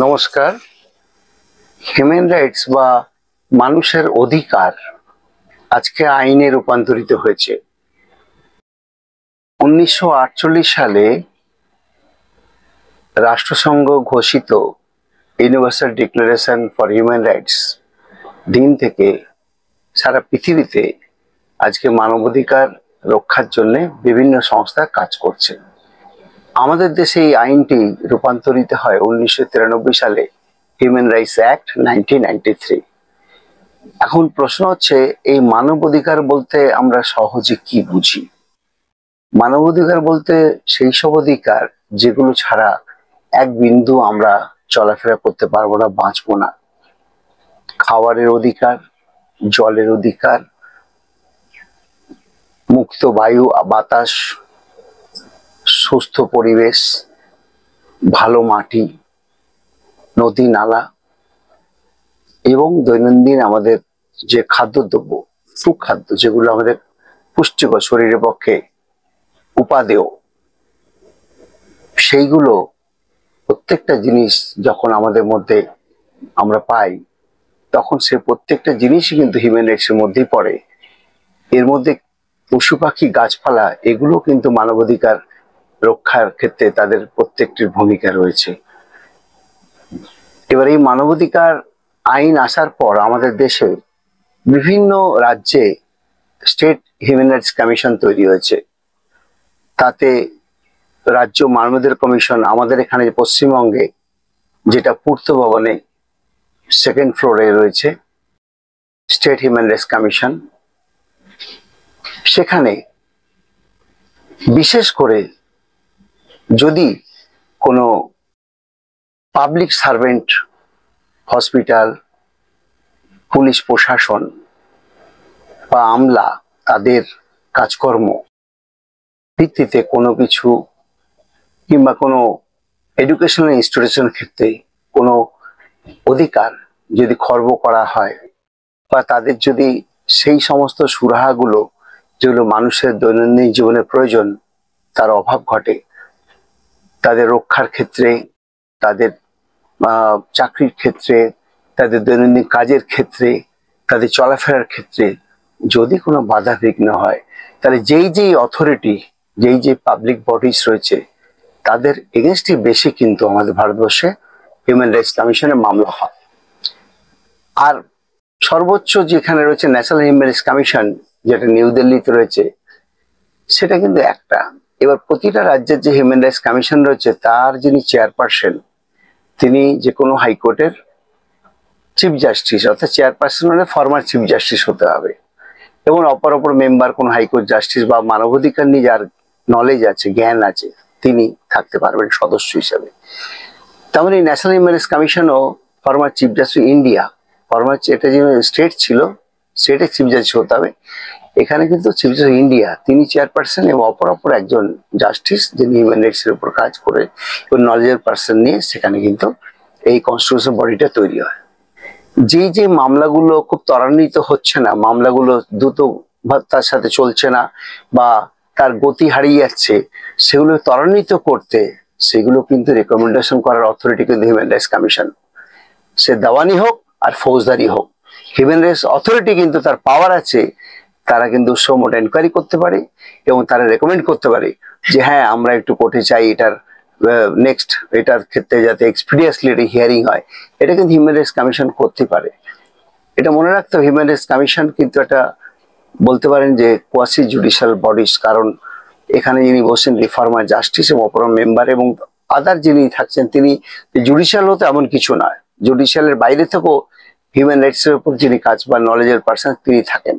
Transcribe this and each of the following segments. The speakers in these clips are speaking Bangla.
নমস্কার। হিউম্যান রাইটস বা মানুষের অধিকার আজকে আইনে রূপান্তরিত হয়েছে। 1948 সালে রাষ্ট্রসংঘ ঘোষিত universal declaration for human rights দিন থেকে সারা পৃথিবীতে আজকে মানবাধিকার রক্ষার জন্য বিভিন্ন সংস্থা কাজ করছে। আমাদের দেশে এই আইনটি রূপান্তরিত হয় 1993 সালে হিউম্যান রাইটস অ্যাক্ট 1993। এখন প্রশ্ন হচ্ছে, এই মানবাধিকার বলতে আমরা সহজে কি বুঝি? মানবাধিকার বলতে সেই সব অধিকার যেগুলো ছাড়া এক বিন্দু আমরা চলাফেরা করতে পারবো না, বাঁচবো না। খাবারের অধিকার, জলের অধিকার, মুক্ত বায়ু বাতাস, সুস্থ পরিবেশ, ভালো মাটি, নদী নালা এবং দৈনন্দিন আমাদের যে খাদ্যদ্রব্য, সুখাদ্য, যেগুলো আমাদের পুষ্টিকর, শরীরের পক্ষে উপাদেয়, সেইগুলো প্রত্যেকটা জিনিস যখন আমাদের মধ্যে আমরা পাই, তখন সে প্রত্যেকটা জিনিসই কিন্তু হিউম্যান রাইটসের মধ্যেই পড়ে। এর মধ্যে পশু পাখি, গাছপালা, এগুলো কিন্তু মানবাধিকার রক্ষার ক্ষেত্রে তাদের প্রত্যেকটির ভূমিকা রয়েছে। এবার এই মানবাধিকার আইন আসার পর আমাদের দেশে বিভিন্ন রাজ্যে স্টেট হিউম্যান রাইটস কমিশন তৈরি হয়েছে। তাতে রাজ্য মানবাধিকার কমিশন, আমাদের এখানে পশ্চিমবঙ্গে যেটা পূর্ত ভবনে সেকেন্ড ফ্লোরে রয়েছে স্টেট হিউম্যান রাইটস কমিশন, সেখানে বিশেষ করে যদি কোনো পাবলিক সার্ভেন্ট, হসপিটাল, পুলিশ প্রশাসন বা আমলা, তাদের কাজকর্ম ভিত্তিতে কোনো কিছু কিংবা কোনো এডুকেশনাল ইনস্টিটিউশনের ক্ষেত্রে কোনো অধিকার যদি খর্ব করা হয়, বা তাদের যদি সেই সমস্ত সুরাহাগুলো যেগুলো মানুষের দৈনন্দিন জীবনের প্রয়োজন তার অভাব ঘটে, তাদের রক্ষার ক্ষেত্রে, তাদের চাকরির ক্ষেত্রে, তাদের দৈনন্দিন কাজের ক্ষেত্রে, তাদের চলাফেরার ক্ষেত্রে যদি কোনো বাধা বিঘ্ন হয়, তাহলে যেই অথরিটি, যেই পাবলিক বডিজ রয়েছে, তাদের এগেনস্টে বেশি কিন্তু আমাদের ভারতবর্ষে হিউম্যান রাইটস কমিশনের মামলা হয়। আর সর্বোচ্চ যেখানে রয়েছে ন্যাশনাল হিউম্যান রাইটস কমিশন, যেটা নিউ দিল্লিতে রয়েছে, সেটা কিন্তু একটা। এবার প্রতিটা রাজ্যের যে হিউম্যান রাইটস কমিশন রয়েছে, তার যিনি চেয়ারপারসন, তিনি যে কোনো হাইকোর্টের চিফ জাস্টিস, অর্থাৎ চেয়ারপারসন হলে ফর্মার চিফ জাস্টিস হতে হবে, এবং অপর মেম্বার কোন হাইকোর্ট জাস্টিস বা মানবাধিকার নিয়ে যার নলেজ আছে, জ্ঞান আছে, তিনি থাকতে পারবেন সদস্য হিসাবে। তেমন এই ন্যাশনাল হিউম্যান রাইটস কমিশনও ফর্মার চিফ জাস্টিস ইন্ডিয়া, এটা যে স্টেট ছিল, স্টেটের চিফ জাস্টিস হতে হবে। এখানে কিন্তু চিফ জাস্টিস ইন্ডিয়া, তিনি চেয়ারপারসন, এবং অপর একজন জাস্টিস যিনি হিউম্যান রাইটস এর উপর কাজ করে এবং নলেজের পার্সন নিয়ে সেখানে কিন্তু এই কনস্টিটিউশন বডিটা তৈরি হয়। যে মামলাগুলো খুব ত্বরান্বিত হচ্ছে না, মামলাগুলো দ্রুত তার সাথে চলছে না বা তার গতি হারিয়ে যাচ্ছে, সেগুলো ত্বরান্বিত করতে সেগুলো কিন্তু রেকমেন্ডেশন করার অথরিটি কিন্তু হিউম্যান রাইটস কমিশন। সে দেওয়ানি হোক আর ফৌজদারি হোক, হিউম্যান রাইটস অথরিটি কিন্তু তার পাওয়ার আছে, তারা কিন্তু সমোট এনকোয়ারি করতে পারে এবং তারা রেকমেন্ড করতে পারে যে হ্যাঁ, আমরা একটু কোর্টে চাই, এটার ক্ষেত্রে যাতে এক্সপিডিয়াসলি এটা হিয়ারিং হয়, এটা কিন্তু হিউম্যান রাইটস কমিশন করতে পারে। এটা মনে রাখতে হবে, হিউম্যান রাইটস কমিশন কিন্তু একটা বলতে পারেন যে কোয়াসি জুডিশিয়াল বডিস, কারণ এখানে যিনি বসছেন রিফর্মার জাস্টিস এবং অপর মেম্বার এবং আদার যিনি থাকছেন, তিনি জুডিশিয়াল হতে এমন কিছু নয়, জুডিশিয়ালের বাইরে থেকেও হিউম্যান রাইটস এর উপর যিনি কাজ বা নলেজের পার্সন তিনি থাকেন।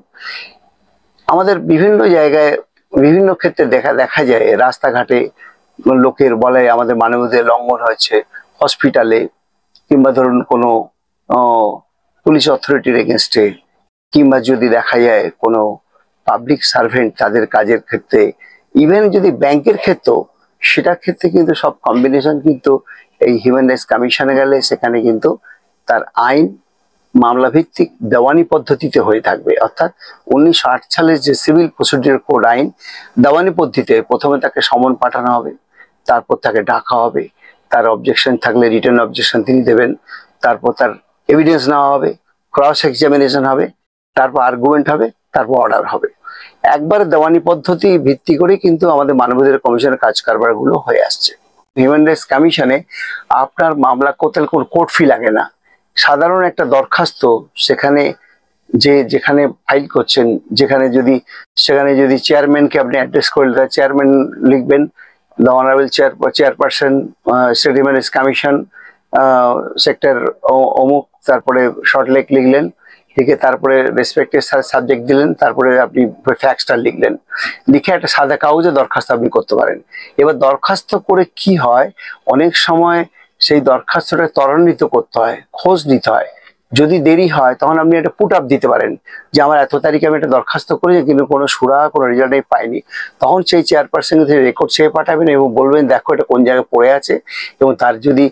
আমাদের বিভিন্ন জায়গায় বিভিন্ন ক্ষেত্রে দেখা যায়, রাস্তাঘাটে লোকের বলে আমাদের মানবাধিকার লঙ্ঘন হয়েছে, হসপিটালে কিংবা ধরুন কোনো পুলিশ অথরিটির এগেনস্টে, কিংবা যদি দেখা যায় কোনো পাবলিক সার্ভেন্ট তাদের কাজের ক্ষেত্রে, ইভেন যদি ব্যাংকের ক্ষেত্রেও, সেটার ক্ষেত্রে কিন্তু সব কম্বিনেশন কিন্তু এই হিউম্যান রাইটস কমিশনে গেলে সেখানে কিন্তু তার আইন মামলা ভিত্তিক দেওয়ানি পদ্ধতিতে হয়ে থাকবে। অর্থাৎ 1960 সালের যে সিভিল প্রসিডিউর কোড আইন, দেওয়ানি পদ্ধতিতে প্রথমে তাকে সমন পাঠানো হবে, তারপর তাকে ডাকা হবে, তার অবজেকশন থাকলে রিটার্ন অবজেকশন তিনি দেবেন, তারপর তার এভিডেন্স নেওয়া হবে, ক্রস এক্সামিনেশন হবে, তারপর আর্গুমেন্ট হবে, তারপর অর্ডার হবে। একবার দেওয়ানি পদ্ধতি ভিত্তি করে কিন্তু আমাদের মানবাধিকার কমিশনের কাজ কারবার গুলো হয়ে আসছে। হিউম্যান রাইটস কমিশনে আপনার মামলা করতে কোনো কোর্ট ফি লাগে না। সাধারণ একটা দরখাস্ত সেখানে যেখানে ফাইল করছেন, সেখানে যদি চেয়ারম্যানকে আপনি অ্যাড্রেস করলে তার চেয়ারম্যান লিখবেন, the honourable chairperson state human rights commission sector অমুক, তারপরে শর্ট লেখ লিখলেন, লিখে তারপরে রেসপেক্টেড সাবজেক্ট দিলেন, তারপরে আপনি ফ্যাক্সটা লিখলেন, লিখে একটা সাদা কাগজে দরখাস্ত আপনি করতে পারেন। এবার দরখাস্ত করে কি হয়, অনেক সময় সেই দরখাস্তটা ত্বরান্বিত করতে হয়, খোঁজ নিতে হয়। যদি দেরি হয় তখন আপনি একটা পুট আপ দিতে পারেন যে আমার এত তারিখে আমি একটা দরখাস্ত করেছি কিন্তু কোনো সুরা কোনো রেজাল্ট আমি পাইনি। তখন সেই চেয়ারপারসন রেকর্ড চেয়ে পাঠাবেন এবং বলবেন দেখো এটা কোন জায়গায় পড়ে আছে, এবং তার যদি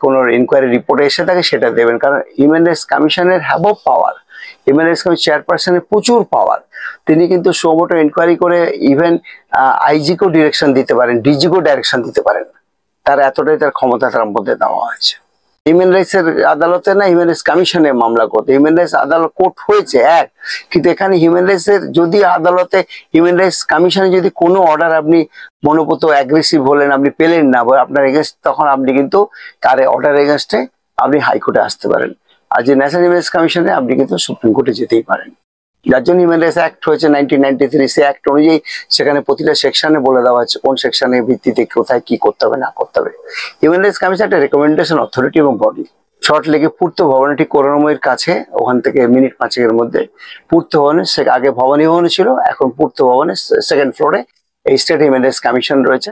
কোনো ইনকোয়ারি রিপোর্ট এসে থাকে সেটা দেবেন। কারণ হিউম্যান রাইটস কমিশনের have power, human rights commission চেয়ারপারসনের প্রচুর পাওয়ার। তিনি কিন্তু সোমোটো ইনকোয়ারি করে ইভেন আইজিকেও ডিরেকশন দিতে পারেন, ডিজিকেও ডাইরেকশন দিতে পারেন। তার এতটাই তার ক্ষমতা তার মধ্যে দেওয়া হয়েছে। হিউম্যান রাইটস এর আদালতে না, হিউম্যান রাইটস কমিশনে মামলা করতে হিউম্যান রাইটস আদালত কোর্ট হয়েছে এক, কিন্তু এখানে হিউম্যান রাইটস এর যদি আদালতে হিউম্যান রাইটস কমিশনে যদি কোনো অর্ডার আপনি মনোপুত অ্যাগ্রেসিভ হলেন, আপনি পেলেন না আপনার এগেনস্ট, তখন আপনি কিন্তু তার অর্ডার এগেনস্টে আপনি হাইকোর্টে আসতে পারেন। আর যে ন্যাশনাল হিউম্যান রাইটস কমিশনে আপনি কিন্তু সুপ্রিম কোর্টে যেতেই পারেন। যার জন্য হিউম্যান রাইটস অ্যাক্ট হয়েছে 1993, সে অ্যাক্ট অনুযায়ী সেখানে প্রতিটা সেকশনে বলে দেওয়া হচ্ছে কোন সেকশনের ভিত্তিতে কোথায় কি করতে হবে না করতে হবে। হিউম্যান রাইটস কমিশন একটা রেকমেন্ডেশন অথরিটি এবং বডি। শর্ট লেগে পূর্ত ভবন, ঠিক করুণাময়ীর কাছে, ওখান থেকে মিনিট 5 মধ্যে পূর্ত ভবনে, আগে ভবানী ভবনে ছিল, এখন পূর্ত ভবনে সেকেন্ড ফ্লোরে এই স্টেট হিউম্যান রাইটস কমিশন রয়েছে।